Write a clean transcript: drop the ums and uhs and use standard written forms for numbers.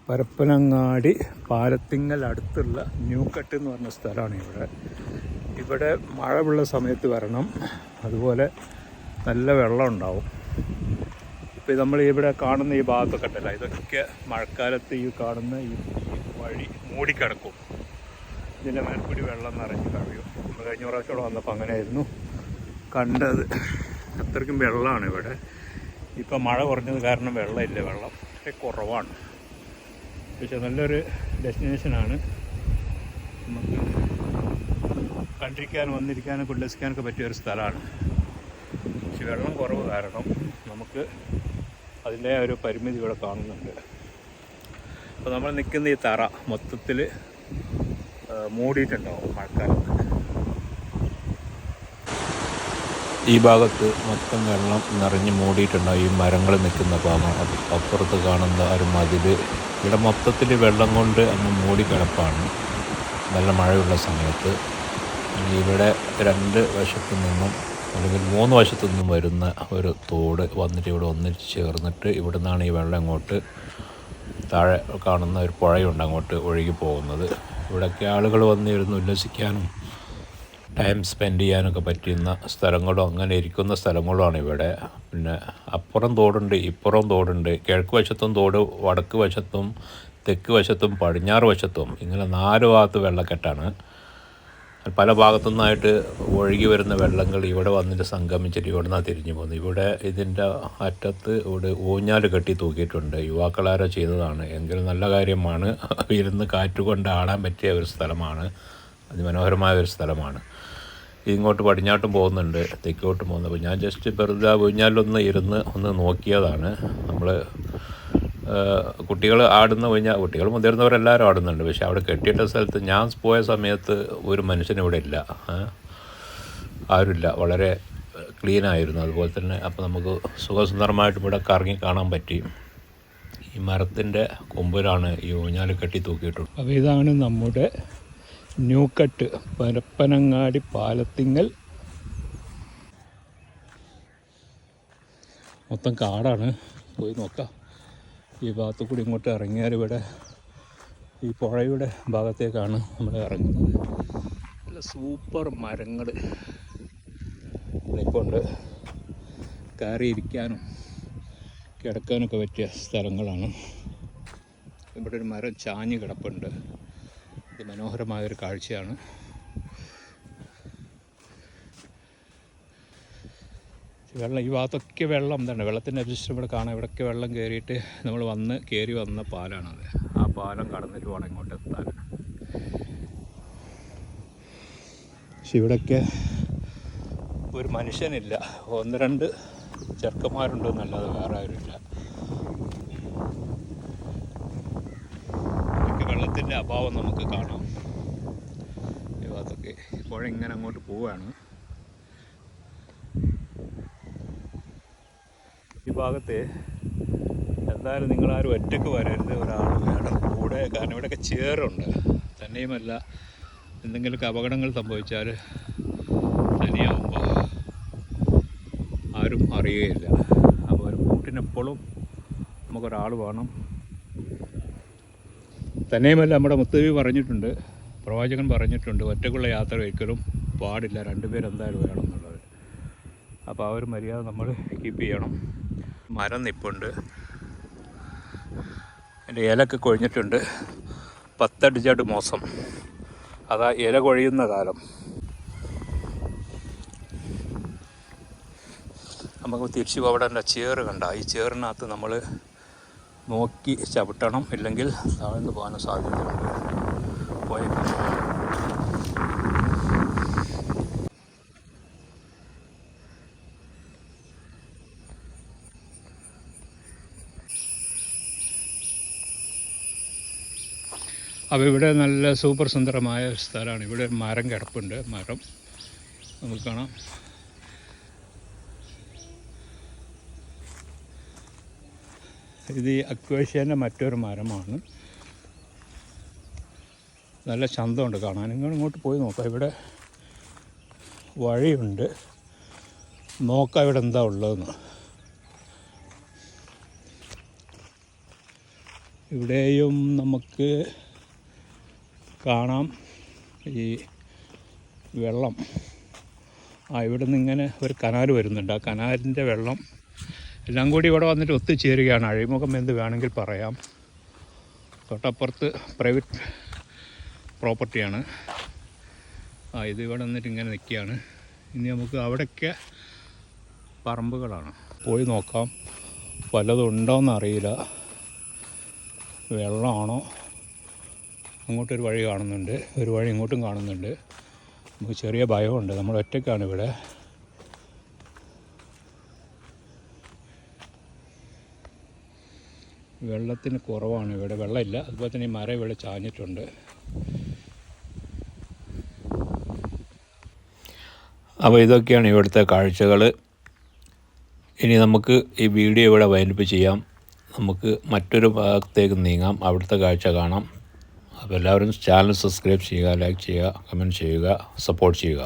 പരപ്പനങ്ങാടി പാലത്തിങ്ങൽ അടുത്തുള്ള ന്യൂക്കട്ട് എന്ന് പറഞ്ഞ സ്ഥലമാണ് ഇവിടെ മഴയുള്ള സമയത്ത് വരണം. അതുപോലെ നല്ല വെള്ളം ഉണ്ടാവും. ഇപ്പോൾ നമ്മൾ ഇവിടെ കാണുന്ന ഈ ഭാഗത്തൊക്കെ ഉണ്ടല്ല, ഇതൊക്കെ മഴക്കാലത്ത് ഈ കാണുന്ന ഈ വഴി മൂടിക്കിടക്കും. ഇതിൻ്റെ മേൽക്കൂടി വെള്ളം നിറഞ്ഞ് കഴിയും. നമ്മൾ കഴിഞ്ഞ പ്രാവശ്യം വന്നപ്പോൾ അങ്ങനെയായിരുന്നു കണ്ടത്. അത്രയ്ക്കും വെള്ളമാണ് ഇവിടെ. ഇപ്പം മഴ കുറഞ്ഞത് കാരണം വെള്ളമില്ല, വെള്ളം കുറവാണ്. പക്ഷേ നല്ലൊരു ഡെസ്റ്റിനേഷനാണ്. നമുക്ക് കണ്ടിരിക്കാനും വന്നിരിക്കാനൊക്കെ ഉല്ലസിക്കാനൊക്കെ പറ്റിയൊരു സ്ഥലമാണ്. പക്ഷെ വെള്ളം കുറവ് കാരണം നമുക്ക് അതിൻ്റെ ഒരു പരിമിതി ഇവിടെ കാണുന്നുണ്ട്. അപ്പോൾ നമ്മൾ നിൽക്കുന്ന ഈ തറ മൊത്തത്തിൽ മൂടിയിട്ടുണ്ടാവും മഴക്കാലത്ത്. ഈ ഭാഗത്ത് മൊത്തം വെള്ളം നിറഞ്ഞ് മൂടിയിട്ടുണ്ടാവും. ഈ മരങ്ങൾ നിൽക്കുന്ന ഭാഗം, അപ്പുറത്ത് കാണുന്ന ഒരു മതിൽ, ഇവിടെ മൊത്തത്തിൽ വെള്ളം കൊണ്ട് അങ്ങ് മൂടിക്കിടപ്പാണ് നല്ല മഴയുള്ള സമയത്ത്. ഇവിടെ രണ്ട് വശത്തു നിന്നും അല്ലെങ്കിൽ മൂന്ന് വശത്തു നിന്നും വരുന്ന ഒരു തോട് വന്നിട്ട് ഇവിടെ ഒന്നിച്ച് ചേർന്നിട്ട് ഇവിടെ നിന്നാണ് ഈ വെള്ളം ഇങ്ങോട്ട് താഴെ കാണുന്ന ഒരു പുഴയുണ്ട് അങ്ങോട്ട് ഒഴുകി പോകുന്നത്. ഇവിടെയൊക്കെ ആളുകൾ വന്നിരുന്ന് ഉല്ലസിക്കാനും ടൈം സ്പെൻഡ് ചെയ്യാനൊക്കെ പറ്റുന്ന സ്ഥലങ്ങളും അങ്ങനെ ഇരിക്കുന്ന സ്ഥലങ്ങളുമാണ് ഇവിടെ. പിന്നെ അപ്പുറം തോടുണ്ട്, ഇപ്പുറം തോടുണ്ട്. കിഴക്ക് വശത്തും തോട്, വടക്ക് വശത്തും തെക്ക് വശത്തും പടിഞ്ഞാറ് വശത്തും, ഇങ്ങനെ 4 ഭാഗത്ത് വെള്ളക്കെട്ടാണ്. പല ഭാഗത്തുനിന്നായിട്ട് ഒഴുകി വരുന്ന വെള്ളങ്ങൾ ഇവിടെ വന്നിട്ട് സംഗമിച്ചിട്ട് ഇവിടെ നിന്നാണ് തിരിഞ്ഞു പോകുന്നത്. ഇവിടെ ഇതിൻ്റെ അറ്റത്ത് ഇവിടെ ഊഞ്ഞാൽ കെട്ടി തൂക്കിയിട്ടുണ്ട്. യുവാക്കളാരോ ചെയ്തതാണ്. എങ്കിലും നല്ല കാര്യമാണ്. ഇരുന്ന് കാറ്റുകൊണ്ട് ആടാൻ പറ്റിയ ഒരു സ്ഥലമാണ്. അതിമനോഹരമായ ഒരു സ്ഥലമാണ്. ഇങ്ങോട്ട് പടിഞ്ഞാട്ടും പോകുന്നുണ്ട്, തെക്കോട്ടും പോകുന്നത്. അപ്പോൾ ഞാൻ ജസ്റ്റ് വെറുതെ ഊഞ്ഞാലൊന്ന് ഇരുന്ന് ഒന്ന് നോക്കിയതാണ്. നമ്മൾ കുട്ടികൾ ആടുന്ന ഊഞ്ഞാൽ, കുട്ടികൾ മുതിർന്നവരെല്ലാവരും ആടുന്നുണ്ട്. പക്ഷേ അവിടെ കെട്ടിയിട്ട സ്ഥലത്ത് ഞാൻ പോയ സമയത്ത് ഒരു മനുഷ്യനിവിടെ ഇല്ല, ആരുമില്ല. വളരെ ക്ലീനായിരുന്നു. അതുപോലെ തന്നെ അപ്പോൾ നമുക്ക് സുഖസുന്ദരമായിട്ട് ഇവിടെ കറങ്ങി കാണാൻ പറ്റി. ഈ മരത്തിൻ്റെ കൊമ്പിലാണ് ഈ ഊഞ്ഞാൽ കെട്ടി തൂക്കിയിട്ടുള്ളത്. അപ്പോൾ ഇതാണ് നമ്മുടെ ന്യൂക്കട്ട്, പരപ്പനങ്ങാടി പാലത്തിങ്ങൽ. മൊത്തം കാടാണ്, പോയി നോക്കാം. ഈ ഭാഗത്തു കൂടി ഇങ്ങോട്ട് ഇറങ്ങിയാൽ ഇവിടെ ഈ പുഴയുടെ ഭാഗത്തേക്കാണ് നമ്മൾ ഇറങ്ങുന്നത്. നല്ല സൂപ്പർ മരങ്ങൾ നിൽപ്പുണ്ട്. കയറിയിരിക്കാനും കിടക്കാനൊക്കെ പറ്റിയ സ്ഥലങ്ങളാണ്. ഇവിടെ ഒരു മരം ചാഞ്ഞ് കിടപ്പുണ്ട്. ഇത് മനോഹരമായൊരു കാഴ്ചയാണ്. വെള്ളം ഈ ഭാഗത്തൊക്കെ വെള്ളം എന്താണ്, വെള്ളത്തിൻ്റെ അരിഷ്ടം ഇവിടെ കാണാം. ഇവിടെയൊക്കെ വെള്ളം കയറിയിട്ട് നമ്മൾ കയറി വന്ന പാലമാണത്. ആ പാലം കടന്നിട്ട് വേണം ഇങ്ങോട്ട് എത്താൻ. പക്ഷെ ഇവിടെയൊക്കെ ഒരു മനുഷ്യനില്ല. 1-2 ചെറുക്കന്മാരുണ്ടെന്നല്ലാതെ വേറെ ആരുമില്ല. ഇതൊക്കെ വെള്ളത്തിൻ്റെ അഭാവം നമുക്ക് കാണാം. ഈ ഭാഗത്തൊക്കെ പുഴ ഇങ്ങനെ അങ്ങോട്ട് പോവുകയാണ്. ഈ ഭാഗത്ത് എന്തായാലും നിങ്ങളാരും ഒറ്റയ്ക്ക് വരരുത്, ഒരാൾ വേണം കൂടെ. കാരണം ഇവിടെയൊക്കെ ചേറുണ്ട്. തന്നെയുമല്ല, എന്തെങ്കിലുമൊക്കെ അപകടങ്ങൾ സംഭവിച്ചാൽ തനിയാവുമ്പോൾ ആരും അറിയുകയില്ല. അപ്പോൾ ഒരു കൂട്ടിനെപ്പോഴും നമുക്കൊരാൾ വേണം. തന്നെയുമല്ല, നമ്മുടെ മുത്തവി പറഞ്ഞിട്ടുണ്ട്, പ്രവാചകൻ പറഞ്ഞിട്ടുണ്ട്, ഒറ്റയ്ക്കുള്ള യാത്ര ഒരിക്കലും പാടില്ല, 2 പേരെന്തായാലും വേണം എന്നുള്ളത്. അപ്പോൾ ആ ഒരു മര്യാദ നമ്മൾ കീപ്പ് ചെയ്യണം. മരം നിൽപ്പുണ്ട്, എൻ്റെ ഇലയൊക്കെ കൊഴിഞ്ഞിട്ടുണ്ട്. 10 അടിച്ചാട്ട് മോശം, അതാ ഇല കൊഴിയുന്ന കാലം. നമുക്ക് തിരിച്ചു പോകേണ്ട ചേറ് കണ്ട, ഈ ചേറിനകത്ത് നമ്മൾ നോക്കി ചവിട്ടണം, ഇല്ലെങ്കിൽ താഴ്ന്നു പോകാനും സാധ്യതയുണ്ട്. പോയേക്കാം. അപ്പോൾ ഇവിടെ നല്ല സൂപ്പർ സുന്ദരമായ ഒരു സ്ഥലമാണ്. ഇവിടെ മരം കിടപ്പുണ്ട്. മരം നമുക്ക് കാണാം. ഇത് ഈ അക്വേഷ്യേൻ്റെ മറ്റൊരു മരമാണ്. നല്ല ചന്തമുണ്ട് കാണാൻ. ഇങ്ങോട്ട് പോയി നോക്കാം. ഇവിടെ വഴിയുണ്ട്, നോക്കാം ഇവിടെ എന്താ ഉള്ളതെന്ന്. ഇവിടെയും നമുക്ക് കാണാം ഈ വെള്ളം. ഇവിടെ നിന്ന് ഇങ്ങനെ ഒരു കനാൽ വരുന്നുണ്ട്. ആ കനാലിൻ്റെ വെള്ളം എല്ലാം കൂടി ഇവിടെ വന്നിട്ട് ഒത്തുചേരുകയാണ്. അഴിമുഖം എന്ന് വേണമെങ്കിൽ പറയാം. തൊട്ടപ്പുറത്ത് പ്രൈവറ്റ് പ്രോപ്പർട്ടിയാണ്. ഇത് ഇവിടെ വന്നിട്ട് ഇങ്ങനെ നിൽക്കുകയാണ്. ഇനി നമുക്ക് അവിടെയൊക്കെ പറമ്പുകളാണ്. പോയി നോക്കാം, വല്ലതും ഉണ്ടോയെന്ന് അറിയില്ല. വെള്ളമാണോ? അങ്ങോട്ടൊരു വഴി കാണുന്നുണ്ട്, ഒരു വഴി ഇങ്ങോട്ടും കാണുന്നുണ്ട്. നമുക്ക് ചെറിയ ഭയമുണ്ട്, നമ്മൾ ഒറ്റയ്ക്കാണ് ഇവിടെ. വെള്ളത്തിന് കുറവാണ് ഇവിടെ, വെള്ളമില്ല. അതുപോലെ തന്നെ ഈ മരം ഇവിടെ ചാഞ്ഞിട്ടുണ്ട്. അപ്പോൾ ഇതൊക്കെയാണ് ഇവിടുത്തെ കാഴ്ചകൾ. ഇനി നമുക്ക് ഈ വീഡിയോ ഇവിടെ വൈൻഡപ്പ് ചെയ്യാം. നമുക്ക് മറ്റൊരു ഭാഗത്തേക്ക് നീങ്ങാം, അവിടുത്തെ കാഴ്ച കാണാം. അപ്പോൾ എല്ലാവരും ചാനൽ സബ്സ്ക്രൈബ് ചെയ്യുക, ലൈക്ക് ചെയ്യുക, കമൻറ്റ് ചെയ്യുക, സപ്പോർട്ട് ചെയ്യുക.